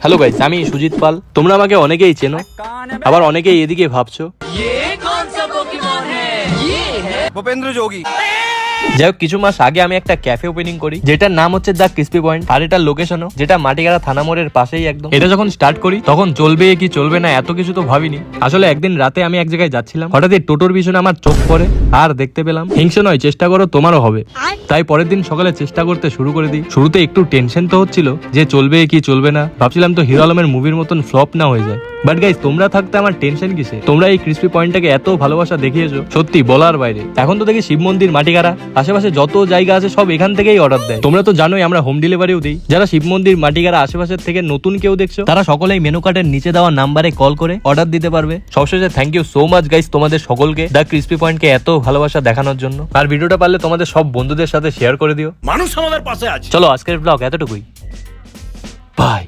Hello guys, আমি সুজিত পাল। তোমরা আমাকে অনেকেই চেনো, আবার অনেকেই এদিকে ভাবছো। ভূপেন্দ্র যোগী। যাই হোক, কিছু মাস আগে আমি একটা ক্যাফে ওপেনিং করি, যেটার নাম হচ্ছে দ্য ক্রিস্পি পয়েন্ট। আর এটার লোকেশনও যেটা মাটিগাড়া থানা মোড়ের পাশেই একদম। এটা যখন স্টার্ট করি তখন চলবে কি চলবে না এত কিছু তো ভাবিনি। আসলে একদিন রাতে আমি এক জায়গায় যাচ্ছিলাম, হঠাৎই টোটোর পিছনে আমার চোখ পড়ে, আর দেখতে পেলাম হিংসে নয়, চেষ্টা করো তোমারও হবে। তাই পরের দিন সকালে চেষ্টা করতে শুরু করে দিই। শুরুতে একটু টেনশন তো হচ্ছিল যে চলবে কি চলবে না, ভাবছিলাম তো হিরো আলমের মুভির মতন ফ্লপ না হয়ে যায়। বাট গাইস, তোমরা থাকতে আমার টেনশন কিসে? তোমরা এই ক্রিস্পি পয়েন্টটাকে এত ভালোবাসা দেখিয়েছো, সত্যি বলার বাইরে। এখন তো দেখি শিব মন্দির, মাটিগাড়া, আশেপাশে যত জায়গা আছে সব এখান থেকেই অর্ডার দেয়। তোমরা তো জানোই আমরা হোম ডেলিভারিও দিই। যারা শিব মন্দির, মাটিগাড়া আশেপাশের থেকে নতুন কেউ দেখছো, তারা সকলেই মেনু কার্ডের নিচে দেওয়া নাম্বারে কল করে অর্ডার দিতে পারবে। সবশেষে thank you so much guys তোমাদের সকলকে দ্য ক্রিস্পি পয়েন্টকে এত ভালোবাসা দেখানোর জন্য। আর ভিডিওটা পারলে তোমাদের সব বন্ধুদের সাথে শেয়ার করে দিও। মানুষ আমাদের পাশে আছে। চলো আজকের ব্লগ এতটুকুই, বাই।